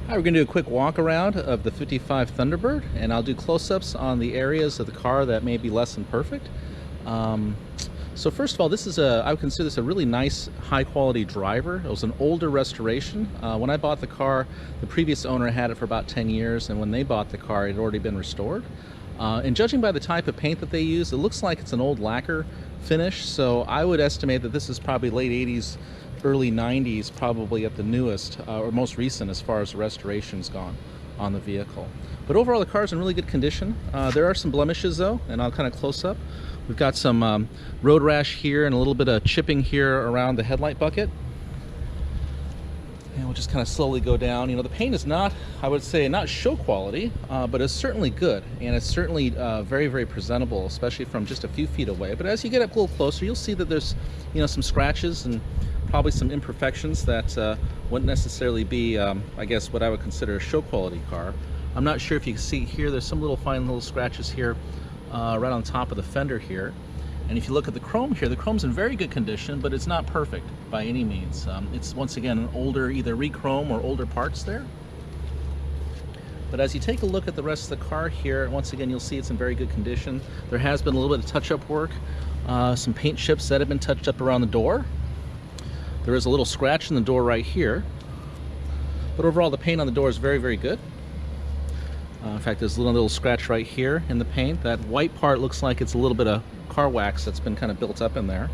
Hi, we're going to do a quick walk around of the 55 Thunderbird, and I'll do close-ups on the areas of the car that may be less than perfect. So first of all, I would consider this a really nice, high-quality driver. It was an older restoration. When I bought the car, the previous owner had it for about 10 years, and when they bought the car, it had already been restored. And judging by the type of paint that they use, it looks like it's an old lacquer finish, so I would estimate that this is probably late 80s, early 90s, probably at the newest or most recent as far as the restoration's gone on the vehicle. But overall, the car's in really good condition. There are some blemishes though, and I'll kind of close up. We've got some road rash here and a little bit of chipping here around the headlight bucket. And we'll just kind of slowly go down. You know, the paint is not, I would say, not show quality, but it's certainly good. And it's certainly very, very presentable, especially from just a few feet away. But as you get up a little closer, you'll see that there's, you know, some scratches and probably some imperfections that wouldn't necessarily be, I guess, what I would consider a show quality car. I'm not sure if you can see here, there's some little fine little scratches here right on top of the fender here. And if you look at the chrome here, the chrome's in very good condition, but it's not perfect by any means. It's once again an older, either re-chrome or older parts there. But as you take a look at the rest of the car here, once again, you'll see it's in very good condition. There has been a little bit of touch-up work, some paint chips that have been touched up around the door. There is a little scratch in the door right here, but overall the paint on the door is very, very good. In fact, there's a little scratch right here in the paint. That white part looks like it's a little bit of car wax that's been kind of built up in there.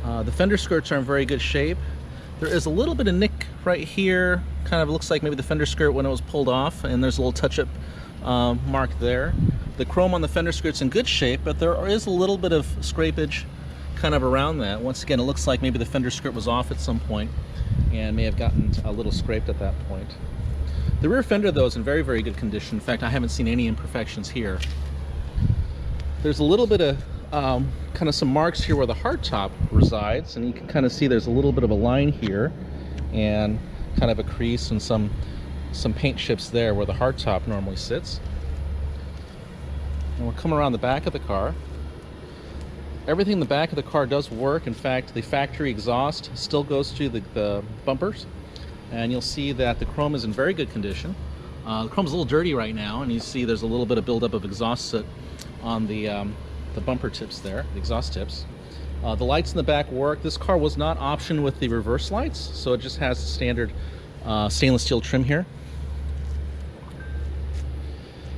The fender skirts are in very good shape. There is a little bit of nick right here. Kind of looks like maybe the fender skirt when it was pulled off, and there's a little touch-up mark there. The chrome on the fender skirt's in good shape, but there is a little bit of scrapage kind of around that. Once again, it looks like maybe the fender skirt was off at some point and may have gotten a little scraped at that point. The rear fender though is in very, very good condition. In fact, I haven't seen any imperfections here. There's a little bit of kind of some marks here where the hardtop resides, and you can kind of see there's a little bit of a line here and kind of a crease and some paint chips there where the hardtop normally sits. And we'll come around the back of the car. Everything in the back of the car does work. In fact, the factory exhaust still goes through the bumpers, and you'll see that the chrome is in very good condition. The chrome's a little dirty right now, and you see there's a little bit of buildup of exhaust soot on the bumper tips there, the exhaust tips. The lights in the back work. This car was not optioned with the reverse lights, so it just has the standard stainless steel trim here.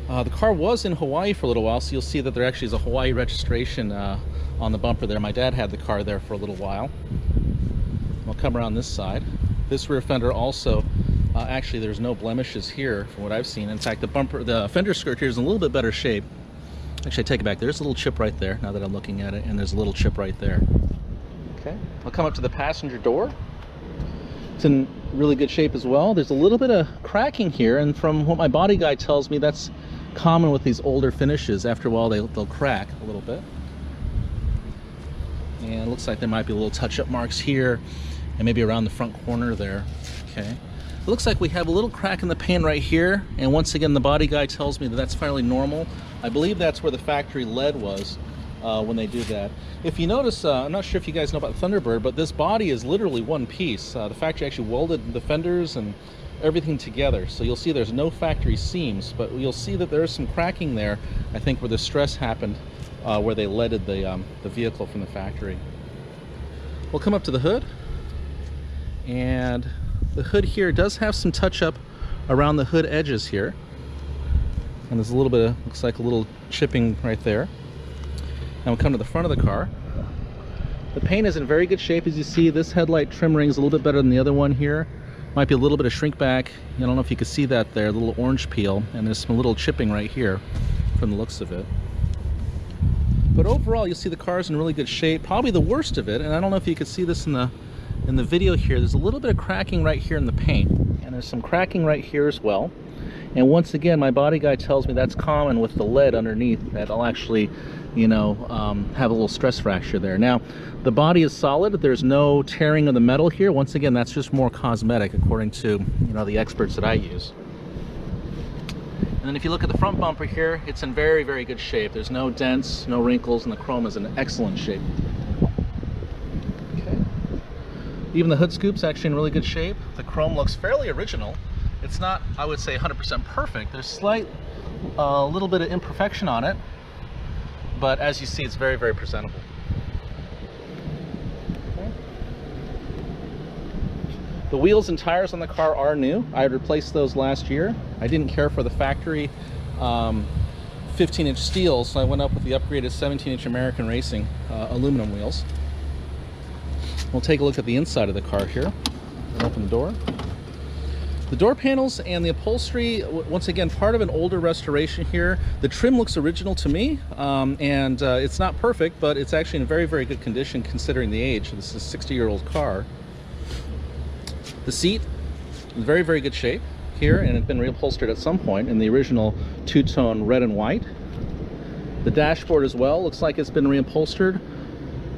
The car was in Hawaii for a little while, so you'll see that there actually is a Hawaii registration on the bumper there. My dad had the car there for a little while. I'll come around this side. This rear fender also, actually there's no blemishes here from what I've seen. In fact, the fender skirt here is in a little bit better shape. Actually, I take it back. There's a little chip right there now that I'm looking at it, and there's a little chip right there. Okay, I'll come up to the passenger door. It's in really good shape as well. There's a little bit of cracking here, and from what my body guy tells me, that's common with these older finishes. After a while, they'll crack a little bit. And it looks like there might be little touch-up marks here and maybe around the front corner there. Okay. It looks like we have a little crack in the paint right here, and once again, the body guy tells me that that's fairly normal. I believe that's where the factory lead was when they do that. If you notice, I'm not sure if you guys know about Thunderbird, but this body is literally one piece. The factory actually welded the fenders and everything together, so you'll see there's no factory seams, but you'll see that there is some cracking there, I think where the stress happened, where they leaded the vehicle from the factory. We'll come up to the hood, and the hood here does have some touch-up around the hood edges here, and there's a little bit of, looks like a little chipping right there. Now we'll come to the front of the car. The paint is in very good shape. As you see, this headlight trim ring is a little bit better than the other one here. Might be a little bit of shrink back. I don't know if you can see that there, a little orange peel, and there's some little chipping right here from the looks of it. But overall, you'll see the car's in really good shape. Probably the worst of it, and I don't know if you can see this in the video here, there's a little bit of cracking right here in the paint, and there's some cracking right here as well. And once again, my body guy tells me that's common with the lead underneath, that'll actually, you know, have a little stress fracture there. Now, the body is solid. There's no tearing of the metal here. Once again, that's just more cosmetic, according to, you know, the experts that I use. And then if you look at the front bumper here, it's in very, very good shape. There's no dents, no wrinkles, and the chrome is in excellent shape. Okay. Even the hood scoop's actually in really good shape. The chrome looks fairly original. It's not, I would say, 100% perfect. There's slight, little bit of imperfection on it, but as you see, it's very, very presentable. Okay. The wheels and tires on the car are new. I had replaced those last year. I didn't care for the factory 15-inch steel, so I went up with the upgraded 17-inch American Racing aluminum wheels. We'll take a look at the inside of the car here and open the door. The door panels and the upholstery, once again, part of an older restoration here. The trim looks original to me, and it's not perfect, but it's actually in very, very good condition considering the age. This is a 60-year-old car. The seat is very, very good shape here, and it's been reupholstered at some point in the original two-tone red and white. The dashboard as well looks like it's been reupholstered.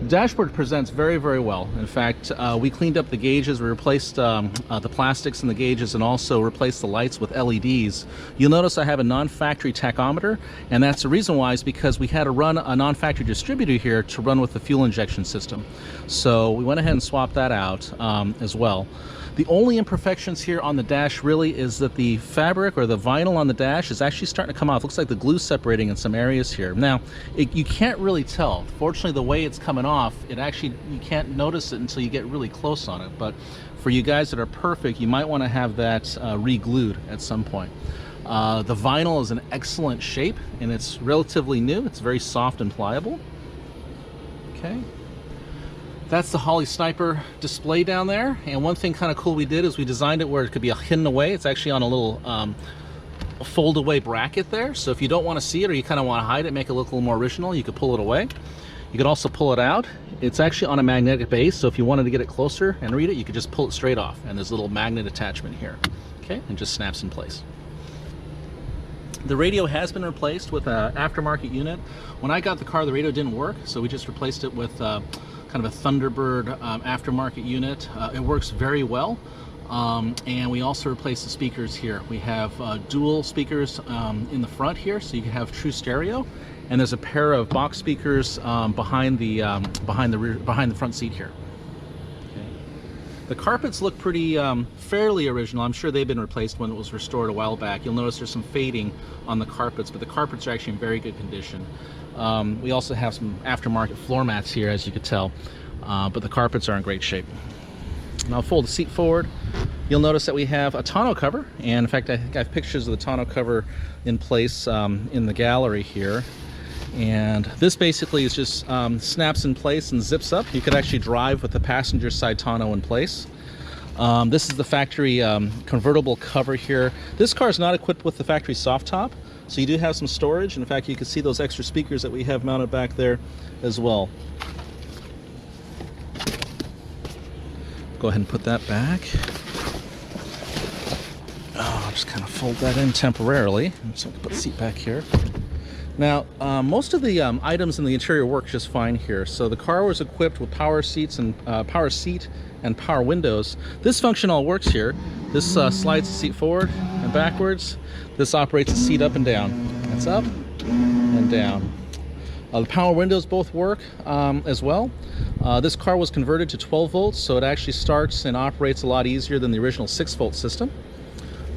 The dashboard presents very, very well. In fact, we cleaned up the gauges, we replaced the plastics in the gauges, and also replaced the lights with LEDs. You'll notice I have a non-factory tachometer, and that's the reason why is because we had to run a non-factory distributor here to run with the fuel injection system. So we went ahead and swapped that out as well. The only imperfections here on the dash really is that the fabric or the vinyl on the dash is actually starting to come off. Looks like the glue's separating in some areas here. Now, you can't really tell. Fortunately, the way it's coming off, you can't notice it until you get really close on it. But for you guys that are perfect, you might want to have that re-glued at some point. The vinyl is in excellent shape, and it's relatively new. It's very soft and pliable. Okay. That's the Holley Sniper display down there, and one thing kind of cool we did is we designed it where it could be hidden away. It's actually on a little fold away bracket there, so if you don't want to see it or you kind of want to hide it, make it look a little more original, you could pull it away. You could also pull it out. It's actually on a magnetic base, so if you wanted to get it closer and read it, you could just pull it straight off, and there's a little magnet attachment here, okay, and just snaps in place. The radio has been replaced with an aftermarket unit. When I got the car, the radio didn't work, so we just replaced it with kind of a Thunderbird aftermarket unit. It works very well, and we also replaced the speakers here. We have dual speakers in the front here, so you can have true stereo, and there's a pair of box speakers behind the front seat here. Okay. The carpets look pretty fairly original. I'm sure they've been replaced when it was restored a while back. You'll notice there's some fading on the carpets, but the carpets are actually in very good condition. We also have some aftermarket floor mats here, as you could tell, but the carpets are in great shape. And I'll fold the seat forward. You'll notice that we have a tonneau cover, and in fact I have pictures of the tonneau cover in place in the gallery here. And this basically is just snaps in place and zips up. You could actually drive with the passenger side tonneau in place. This is the factory convertible cover here. This car is not equipped with the factory soft top, so you do have some storage. In fact, you can see those extra speakers that we have mounted back there as well. Go ahead and put that back. I'll just kind of fold that in temporarily. So I can put the seat back here. Now, most of the items in the interior work just fine here. So the car was equipped with power seats and power seat and power windows. This function all works here. This slides the seat forward and backwards. This operates the seat up and down. That's up and down. The power windows both work as well. This car was converted to 12 volts, so it actually starts and operates a lot easier than the original 6-volt system.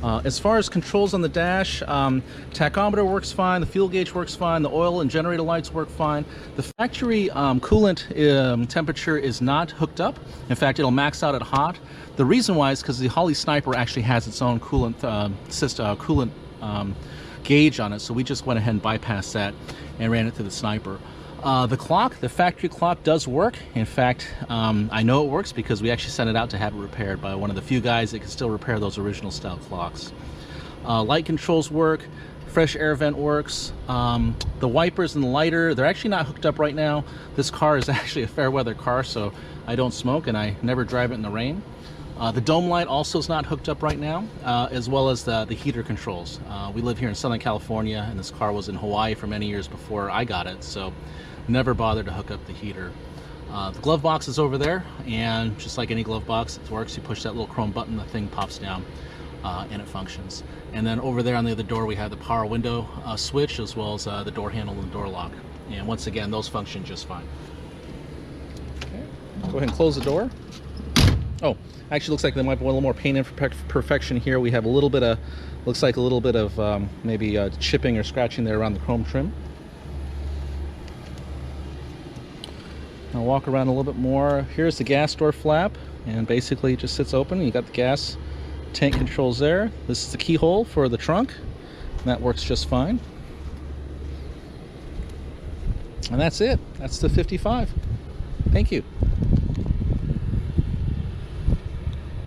As far as controls on the dash, tachometer works fine, the fuel gauge works fine, the oil and generator lights work fine. The factory coolant temperature is not hooked up. In fact, it'll max out at hot. The reason why is because the Holley Sniper actually has its own coolant gauge on it, so we just went ahead and bypassed that and ran it through the Sniper. The factory clock does work. In fact, I know it works because we actually sent it out to have it repaired by one of the few guys that can still repair those original style clocks. Light controls work, fresh air vent works. The wipers and the lighter, they're actually not hooked up right now. This car is actually a fair weather car, so I don't smoke and I never drive it in the rain. The dome light also is not hooked up right now, as well as the heater controls. We live here in Southern California, and this car was in Hawaii for many years before I got it, so never bothered to hook up the heater. The glove box is over there, and just like any glove box, it works. You push that little chrome button, the thing pops down, and it functions. And then over there on the other door, we have the power window switch, as well as the door handle and door lock. And once again, those function just fine. Okay. Go ahead and close the door. Oh, actually looks like there might be a little more paint imperfection here. We have a little bit of, looks like a little bit of maybe chipping or scratching there around the chrome trim. I'll walk around a little bit more. Here's the gas door flap, and basically it just sits open. You got the gas tank controls there. This is the keyhole for the trunk, and that works just fine. And that's it. That's the 55. Thank you.